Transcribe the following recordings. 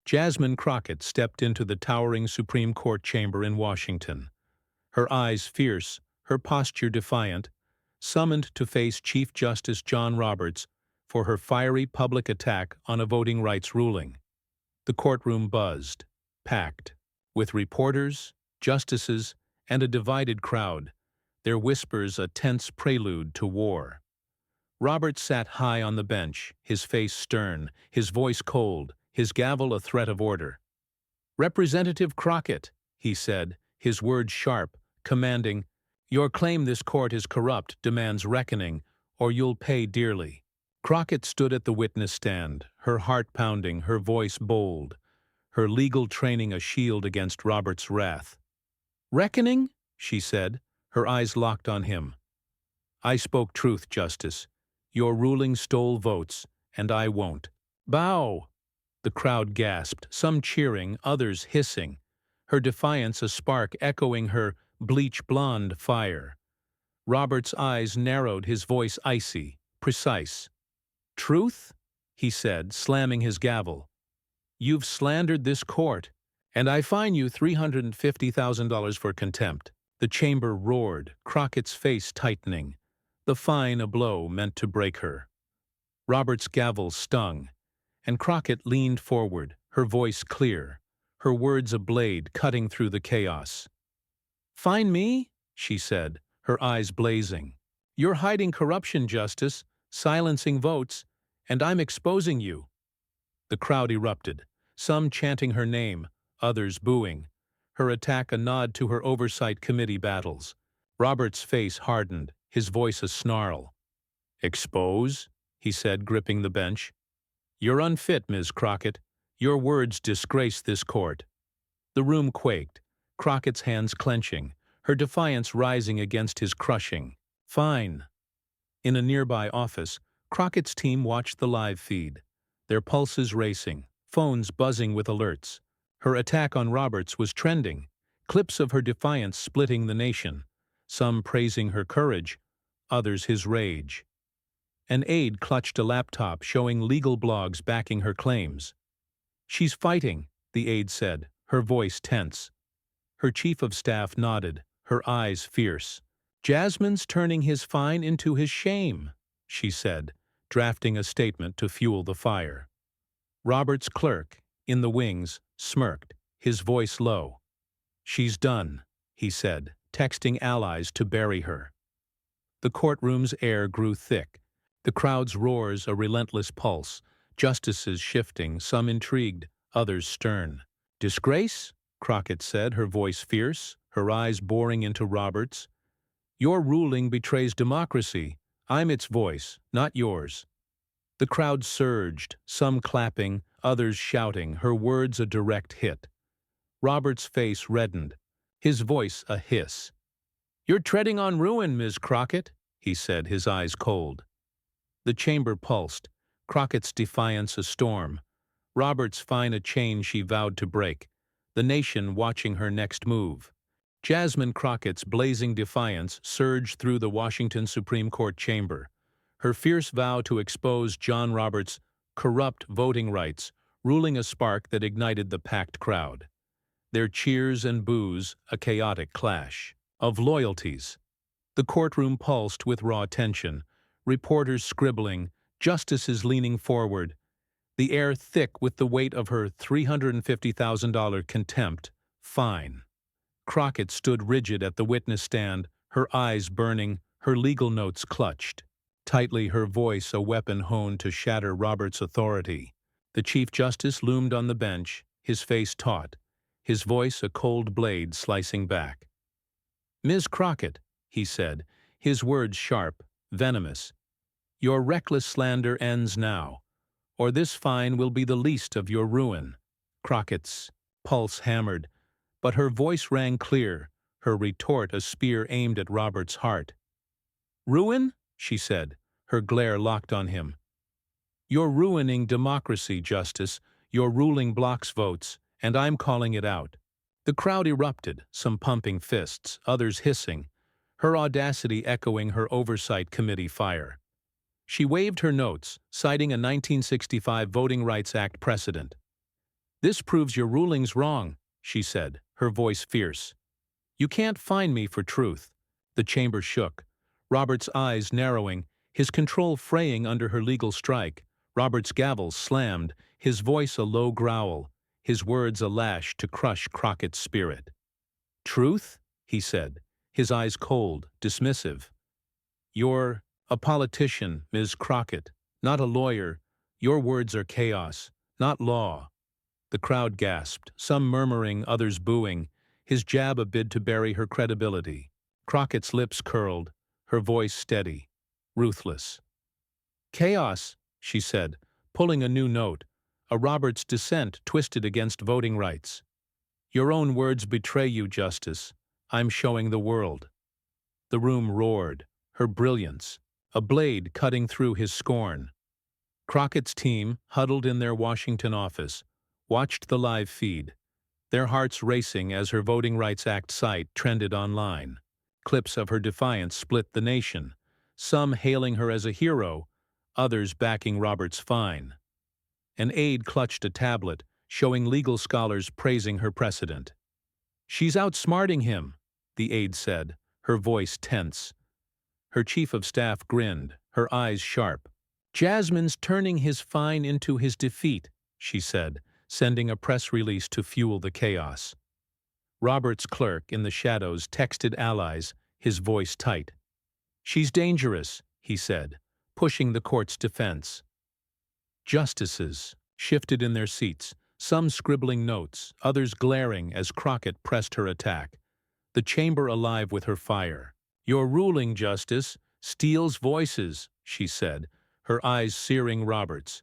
Jasmine Crockett stepped into the towering Supreme Court chamber in Washington. Her eyes fierce, her posture defiant, summoned to face Chief Justice John Roberts for her fiery public attack on a voting rights ruling. The courtroom buzzed, packed, with reporters, justices, and a divided crowd, their whispers a tense prelude to war. Roberts sat high on the bench, his face stern, his voice cold, his gavel a threat of order. "Representative Crockett," he said, his words sharp, commanding, "your claim this court is corrupt demands reckoning, or you'll pay dearly." Crockett stood at the witness stand, her heart pounding, her voice bold, her legal training a shield against Roberts' wrath. "Reckoning?" she said, her eyes locked on him. "I spoke truth, Justice. Your ruling stole votes, and I won't." "Bow!" The crowd gasped, some cheering, others hissing, her defiance a spark echoing her bleach blonde fire. Roberts' eyes narrowed, his voice icy, precise. "Truth?" he said, slamming his gavel. "You've slandered this court, and I fine you $350,000 for contempt." The chamber roared, Crockett's face tightening, the fine a blow meant to break her. Roberts' gavel stung, and Crockett leaned forward, her voice clear, her words a blade cutting through the chaos. "Fine me?" she said, her eyes blazing. "You're hiding corruption, Justice, silencing votes, and I'm exposing you." The crowd erupted, some chanting her name, others booing, her attack a nod to her oversight committee battles. Roberts' face hardened, his voice a snarl. "Expose?" he said, gripping the bench. "You're unfit, Ms. Crockett. Your words disgrace this court." The room quaked, Crockett's hands clenching, her defiance rising against his crushing. "Fine." In a nearby office, Crockett's team watched the live feed, their pulses racing, phones buzzing with alerts. Her attack on Roberts was trending, clips of her defiance splitting the nation, some praising her courage, others his rage. An aide clutched a laptop showing legal blogs backing her claims. "She's fighting," the aide said, her voice tense. Her chief of staff nodded, her eyes fierce. "Jasmine's turning his fine into his shame," she said, drafting a statement to fuel the fire. Roberts' clerk, in the wings, smirked, his voice low. "She's done," he said, texting allies to bury her. The courtroom's air grew thick, the crowd's roars a relentless pulse, justices shifting, some intrigued, others stern. "Disgrace?" Crockett said, her voice fierce, her eyes boring into Roberts. "Your ruling betrays democracy. I'm its voice, not yours." The crowd surged, some clapping, others shouting, her words a direct hit. Roberts' face reddened, his voice a hiss. "You're treading on ruin, Ms. Crockett," he said, his eyes cold. The chamber pulsed, Crockett's defiance a storm, Roberts' fine a chain she vowed to break, the nation watching her next move. Jasmine Crockett's blazing defiance surged through the Washington Supreme Court chamber, her fierce vow to expose John Roberts' corrupt voting rights ruling a spark that ignited the packed crowd. Their cheers and boos a chaotic clash of loyalties. The courtroom pulsed with raw tension, reporters scribbling, justices leaning forward, the air thick with the weight of her $350,000 contempt fine. Crockett stood rigid at the witness stand, her eyes burning, her legal notes clutched. Tightly, her voice a weapon honed to shatter Roberts' authority. The Chief Justice loomed on the bench, his face taut, his voice a cold blade slicing back. "Ms. Crockett," he said, his words sharp, venomous, "your reckless slander ends now, or this fine will be the least of your ruin." Crockett's pulse hammered, but her voice rang clear, her retort a spear aimed at Roberts' heart. "Ruin?" she said, her glare locked on him. "You're ruining democracy, Justice. Your ruling blocks votes, and I'm calling it out." The crowd erupted, some pumping fists, others hissing, her audacity echoing her oversight committee fire. She waved her notes, citing a 1965 Voting Rights Act precedent. "This proves your ruling's wrong," she said, her voice fierce. "You can't fine me for truth." The chamber shook, Robert's eyes narrowing, his control fraying under her legal strike. Robert's gavel slammed, his voice a low growl, his words a lash to crush Crockett's spirit. "Truth?" he said, his eyes cold, dismissive. "You're a politician, Ms. Crockett, not a lawyer. Your words are chaos, not law." The crowd gasped, some murmuring, others booing, his jab a bid to bury her credibility. Crockett's lips curled, her voice steady, ruthless. "Chaos," she said, pulling a new note, a Roberts dissent twisted against voting rights. "Your own words betray you, Justice. I'm showing the world." The room roared, her brilliance, a blade cutting through his scorn. Crockett's team, huddled in their Washington office, watched the live feed, their hearts racing as her Voting Rights Act site trended online. Clips of her defiance split the nation, some hailing her as a hero, others backing Roberts' fine. An aide clutched a tablet, showing legal scholars praising her precedent. "She's outsmarting him," the aide said, her voice tense. Her chief of staff grinned, her eyes sharp. "Jasmine's turning his fine into his defeat," she said, sending a press release to fuel the chaos. Robert's clerk in the shadows texted allies, his voice tight. "She's dangerous," he said, pushing the court's defense. Justices shifted in their seats, some scribbling notes, others glaring as Crockett pressed her attack, the chamber alive with her fire. "Your ruling, Justice, steals voices," she said, her eyes searing Roberts.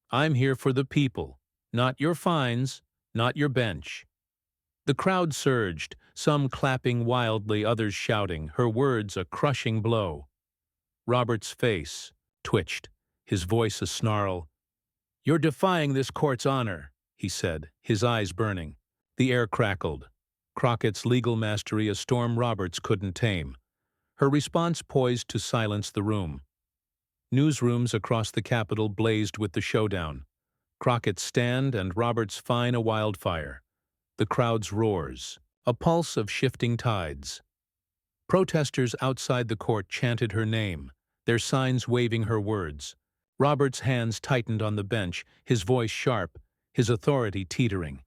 "I'm here for the people, not your fines, not your bench." The crowd surged, some clapping wildly, others shouting, her words a crushing blow. Robert's face twitched, his voice a snarl. "You're defying this court's honor," he said, his eyes burning. The air crackled. Crockett's legal mastery a storm Roberts couldn't tame. Her response poised to silence the room. Newsrooms across the Capitol blazed with the showdown. Crockett's stand and Roberts' fine a wildfire. The crowd's roars, a pulse of shifting tides. Protesters outside the court chanted her name, their signs waving her words. Roberts' hands tightened on the bench, his voice sharp, his authority teetering.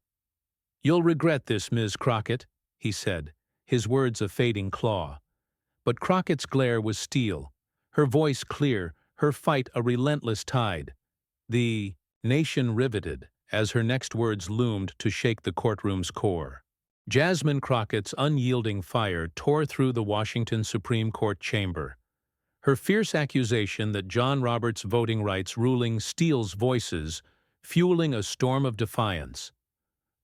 "You'll regret this, Ms. Crockett," he said, his words a fading claw. But Crockett's glare was steel, her voice clear, her fight a relentless tide. The nation riveted as her next words loomed to shake the courtroom's core. Jasmine Crockett's unyielding fire tore through the Washington Supreme Court chamber. Her fierce accusation that John Roberts' voting rights ruling steals voices, fueling a storm of defiance.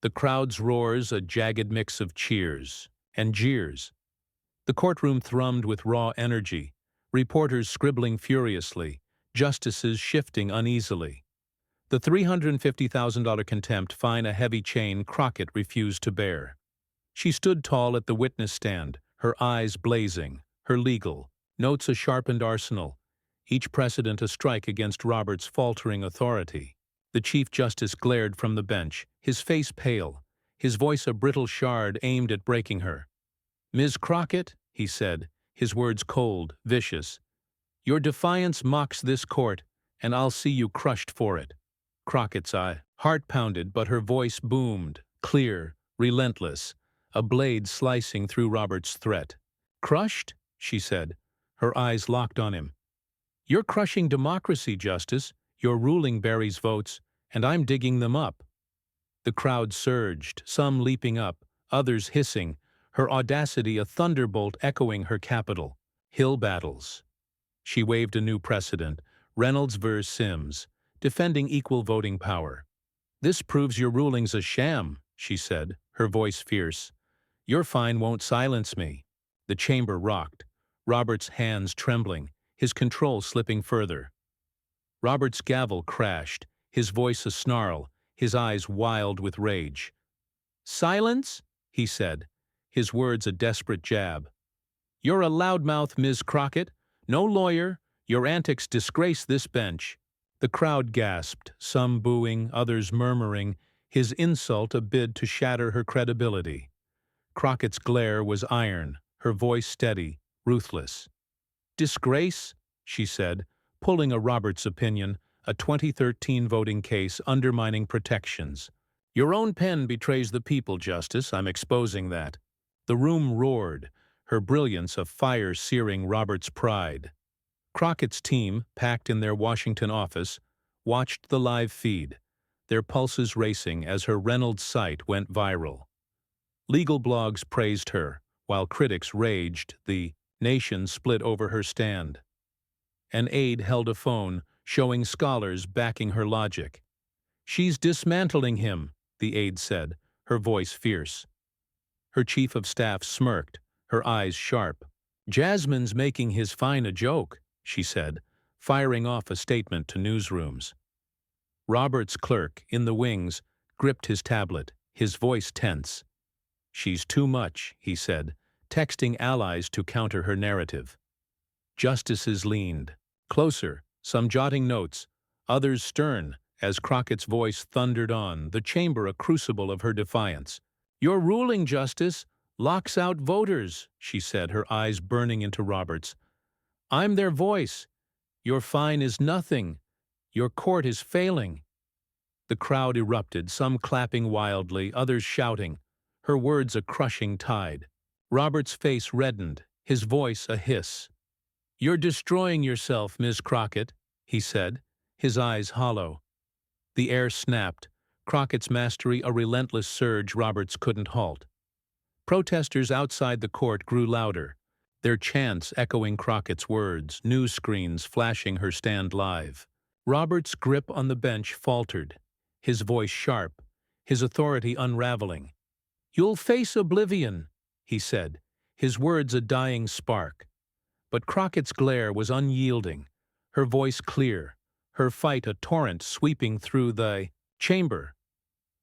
The crowd's roars a jagged mix of cheers and jeers. The courtroom thrummed with raw energy, reporters scribbling furiously, justices shifting uneasily. The $350,000 contempt fine a heavy chain Crockett refused to bear. She stood tall at the witness stand, her eyes blazing, her legal notes a sharpened arsenal, each precedent a strike against Roberts' faltering authority. The Chief Justice glared from the bench, his face pale, his voice a brittle shard aimed at breaking her. "Ms. Crockett," he said, his words cold, vicious, "your defiance mocks this court, and I'll see you crushed for it." Crockett's heart pounded, but her voice boomed, clear, relentless, a blade slicing through Roberts' threat. "Crushed?" she said, her eyes locked on him. "You're crushing democracy, Justice. Your ruling buries votes, and I'm digging them up." The crowd surged, some leaping up, others hissing, her audacity a thunderbolt echoing her capital. Hill battles. She waved a new precedent, Reynolds v. Sims, defending equal voting power. "This proves your ruling's a sham," she said, her voice fierce. "Your fine won't silence me." The chamber rocked, Roberts' hands trembling, his control slipping further. Roberts' gavel crashed, his voice a snarl, his eyes wild with rage. "Silence?" he said, his words a desperate jab. "You're a loudmouth, Ms. Crockett. No lawyer. Your antics disgrace this bench." The crowd gasped, some booing, others murmuring, his insult a bid to shatter her credibility. Crockett's glare was iron, her voice steady, ruthless. "Disgrace?" she said, pulling a Roberts opinion, a 2013 voting case undermining protections. "Your own pen betrays the people, Justice. I'm exposing that." The room roared, her brilliance a fire searing Roberts' pride. Crockett's team, packed in their Washington office, watched the live feed, their pulses racing as her Reynolds site went viral. Legal blogs praised her, while critics raged. The nation split over her stand. An aide held a phone, showing scholars backing her logic. "She's dismantling him," the aide said, her voice fierce. Her chief of staff smirked, her eyes sharp. "Jasmine's making his fine a joke," she said, firing off a statement to newsrooms. Roberts' clerk, in the wings, gripped his tablet, his voice tense. "She's too much," he said, texting allies to counter her narrative. Justices leaned closer, some jotting notes, others stern, as Crockett's voice thundered on, the chamber a crucible of her defiance. "Your ruling, Justice, locks out voters," she said, her eyes burning into Roberts. "I'm their voice. Your fine is nothing. Your court is failing." The crowd erupted, some clapping wildly, others shouting, her words a crushing tide. Roberts' face reddened, his voice a hiss. "You're destroying yourself, Ms. Crockett," he said, his eyes hollow. The air snapped, Crockett's mastery a relentless surge Roberts couldn't halt. Protesters outside the court grew louder, their chants echoing Crockett's words, news screens flashing her stand live. Roberts' grip on the bench faltered, his voice sharp, his authority unraveling. "You'll face oblivion," he said, his words a dying spark. But Crockett's glare was unyielding, her voice clear, her fight a torrent sweeping through the chamber.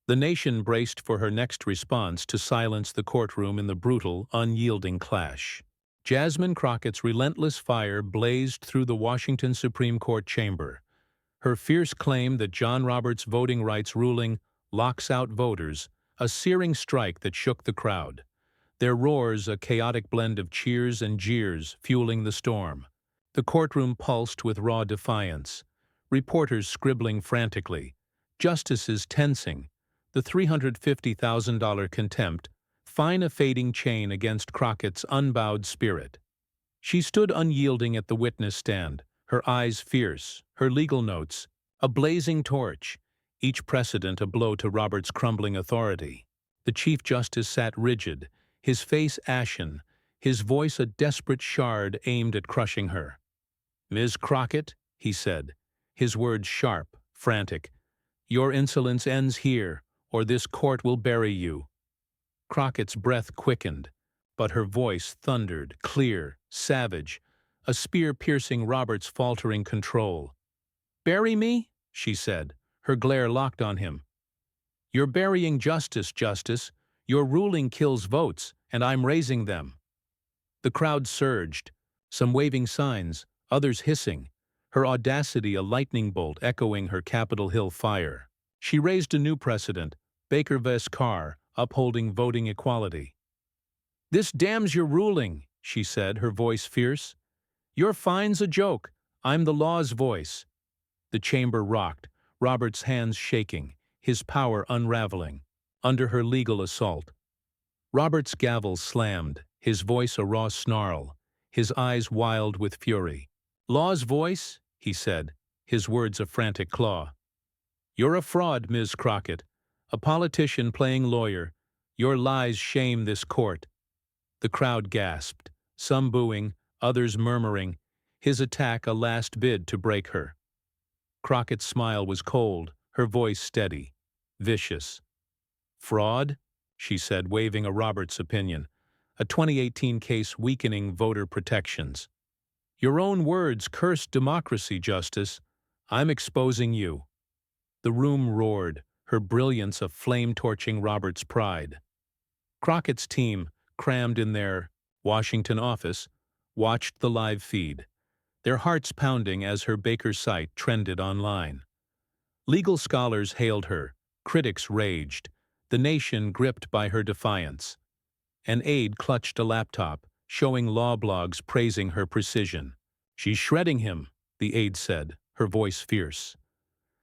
The nation braced for her next response to silence the courtroom in the brutal, unyielding clash. Jasmine Crockett's relentless fire blazed through the Washington Supreme Court chamber. Her fierce claim that John Roberts' voting rights ruling locks out voters, a searing strike that shook the crowd. Their roars a chaotic blend of cheers and jeers, fueling the storm. The courtroom pulsed with raw defiance, reporters scribbling frantically, justices tensing, the $350,000 contempt, fine a fading chain against Crockett's unbowed spirit. She stood unyielding at the witness stand, her eyes fierce, her legal notes a blazing torch, each precedent a blow to Roberts' crumbling authority. The Chief Justice sat rigid, his face ashen, his voice a desperate shard aimed at crushing her. "Ms. Crockett," he said, his words sharp, frantic, "your insolence ends here, or this court will bury you." Crockett's breath quickened, but her voice thundered, clear, savage, a spear piercing Roberts' faltering control. "Bury me?" she said, her glare locked on him. "You're burying justice, Justice. Your ruling kills votes, and I'm raising them." The crowd surged, some waving signs, others hissing, her audacity a lightning bolt echoing her Capitol Hill fire. She raised a new precedent, Baker v. Carr, upholding voting equality. "This damns your ruling," she said, her voice fierce. "Your fine's a joke. I'm the law's voice." The chamber rocked, Roberts' hands shaking, his power unraveling, under her legal assault. Roberts' gavel slammed, his voice a raw snarl, his eyes wild with fury. "Law's voice?" he said, his words a frantic claw. "You're a fraud, Ms. Crockett, a politician playing lawyer. Your lies shame this court." The crowd gasped, some booing, others murmuring, his attack a last bid to break her. Crockett's smile was cold, her voice steady, vicious. "Fraud?" she said, waving a Roberts opinion, a 2018 case weakening voter protections. "Your own words cursed democracy, Justice. I'm exposing you." The room roared, her brilliance a flame-torching Roberts' pride. Crockett's team, crammed in their Washington office, watched the live feed, their hearts pounding as her Baker site trended online. Legal scholars hailed her, Critics raged, the nation gripped by her defiance. An aide clutched a laptop, showing law blogs praising her precision. "She's shredding him," the aide said, her voice fierce.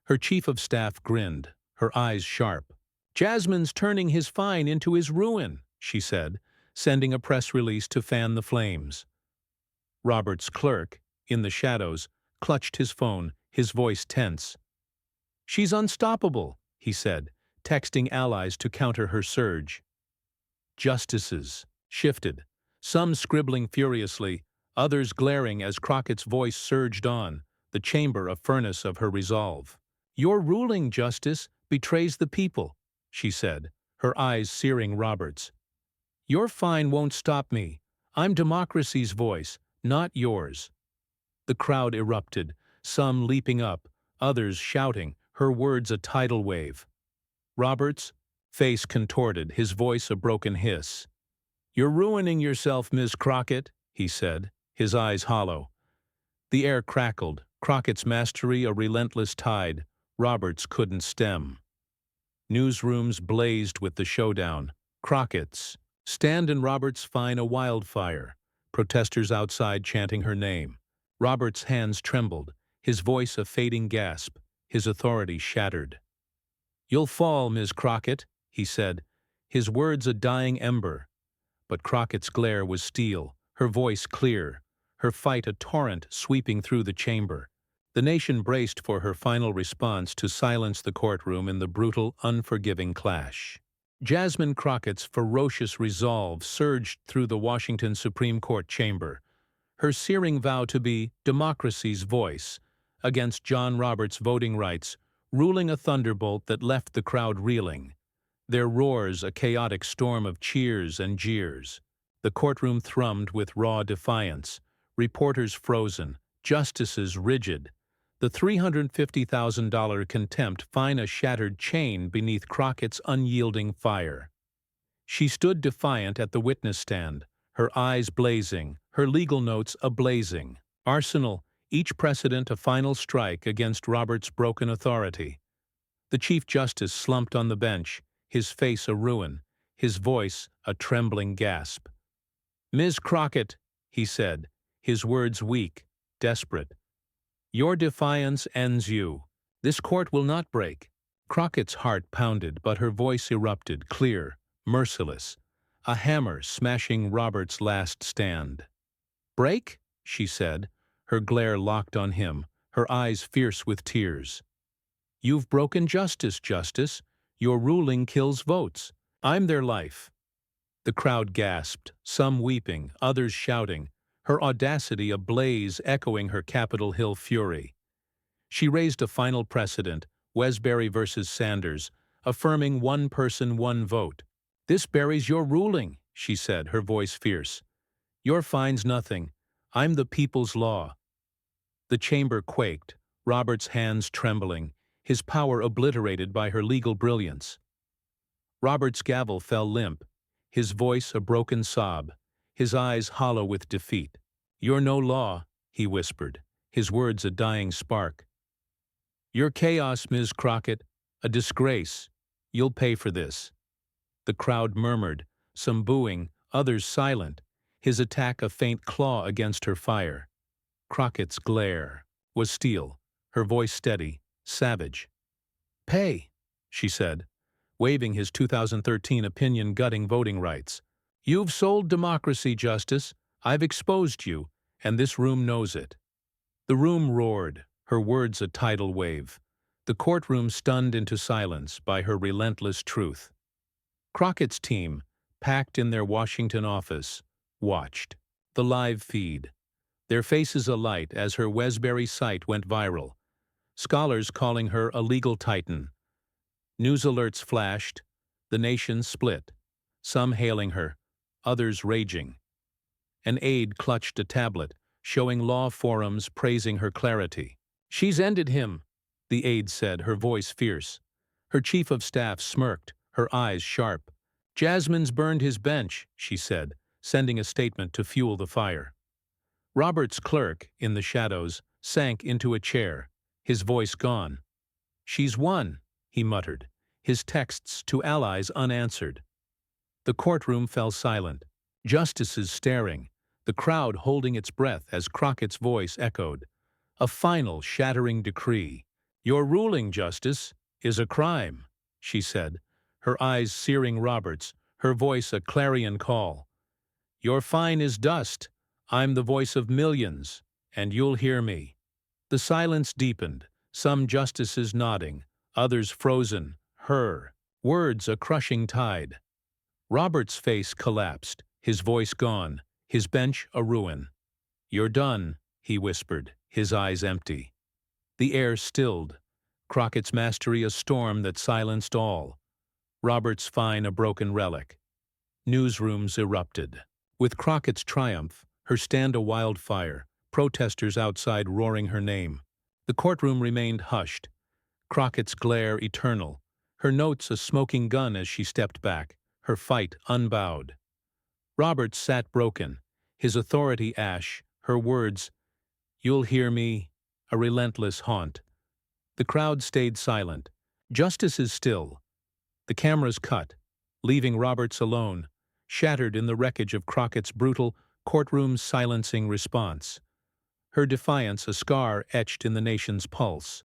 Her chief of staff grinned, her eyes sharp. "Jasmine's turning his fine into his ruin," she said, sending a press release to fan the flames. Roberts' clerk, in the shadows, clutched his phone, his voice tense. "She's unstoppable," he said, texting allies to counter her surge. Justices shifted, some scribbling furiously, others glaring as Crockett's voice surged on, the chamber a furnace of her resolve. "Your ruling, Justice, betrays the people," she said, her eyes searing Roberts. "Your fine won't stop me. I'm democracy's voice, not yours." The crowd erupted, some leaping up, others shouting, her words a tidal wave. Roberts, face contorted, his voice a broken hiss. "You're ruining yourself, Ms. Crockett," he said, his eyes hollow. The air crackled, Crockett's mastery a relentless tide, Roberts couldn't stem. Newsrooms blazed with the showdown. Crockett's stand and Roberts' fine a wildfire, protesters outside chanting her name. Roberts' hands trembled, his voice a fading gasp, his authority shattered. "You'll fall, Ms. Crockett," he said, his words a dying ember. But Crockett's glare was steel, her voice clear, her fight a torrent sweeping through the chamber. The nation braced for her final response to silence the courtroom in the brutal, unforgiving clash. Jasmine Crockett's ferocious resolve surged through the Washington Supreme Court chamber, her searing vow to be democracy's voice against John Roberts' voting rights, ruling a thunderbolt that left the crowd reeling. Their roars a chaotic storm of cheers and jeers. The courtroom thrummed with raw defiance, reporters frozen, justices rigid. The $350,000 contempt fine a shattered chain beneath Crockett's unyielding fire. She stood defiant at the witness stand, her eyes blazing, her legal notes ablazing. Arsenal, each precedent a final strike against Roberts' broken authority. The Chief Justice slumped on the bench, his face a ruin, his voice a trembling gasp. "Ms. Crockett," he said, his words weak, desperate. "Your defiance ends you. This court will not break." Crockett's heart pounded, but her voice erupted, clear, merciless, a hammer smashing Roberts' last stand. "Break?" she said, her glare locked on him, her eyes fierce with tears. "You've broken justice, Justice. Your ruling kills votes. I'm their life." The crowd gasped, some weeping, others shouting, her audacity ablaze echoing her Capitol Hill fury. She raised a final precedent, Wesbury versus Sanders, affirming one person, one vote. "This buries your ruling," she said, her voice fierce. "Your fine's nothing. I'm the people's law." The chamber quaked, Roberts' hands trembling, his power obliterated by her legal brilliance. Roberts' gavel fell limp, his voice a broken sob, his eyes hollow with defeat. "You're no law," he whispered, his words a dying spark. "You're chaos, Ms. Crockett, a disgrace. You'll pay for this." The crowd murmured, some booing, others silent, his attack a faint claw against her fire. Crockett's glare was steel, her voice steady, savage. "Pay," she said, waving his 2013 opinion-gutting voting rights. "You've sold democracy, Justice. I've exposed you, and this room knows it." The room roared, her words a tidal wave. The courtroom stunned into silence by her relentless truth. Crockett's team, packed in their Washington office, watched the live feed, their faces alight as her Wesbury site went viral, scholars calling her a legal titan. News alerts flashed, the nation split, some hailing her, others raging. An aide clutched a tablet, showing law forums praising her clarity. "She's ended him," the aide said, her voice fierce. Her chief of staff smirked, her eyes sharp. "Jasmine's burned his bench," she said, sending a statement to fuel the fire. Roberts' clerk, in the shadows, sank into a chair, his voice gone. "She's won," he muttered, his texts to allies unanswered. The courtroom fell silent, justices staring, the crowd holding its breath as Crockett's voice echoed. A final, shattering decree. "Your ruling, Justice, is a crime," she said, her eyes searing Roberts, her voice a clarion call. "Your fine is dust. I'm the voice of millions, and you'll hear me." The silence deepened, some justices nodding, others frozen, her words a crushing tide. Roberts' face collapsed, his voice gone, his bench a ruin. "You're done," he whispered, his eyes empty. The air stilled, Crockett's mastery a storm that silenced all. Roberts' fine a broken relic. Newsrooms erupted. With Crockett's triumph, her stand a wildfire, protesters outside roaring her name. The courtroom remained hushed, Crockett's glare eternal, her notes a smoking gun as she stepped back, her fight unbowed. Roberts sat broken, his authority ash, her words, "You'll hear me," a relentless haunt. The crowd stayed silent. Justice is still. The cameras cut, leaving Roberts alone, shattered in the wreckage of Crockett's brutal, courtroom-silencing response. Her defiance a scar etched in the nation's pulse.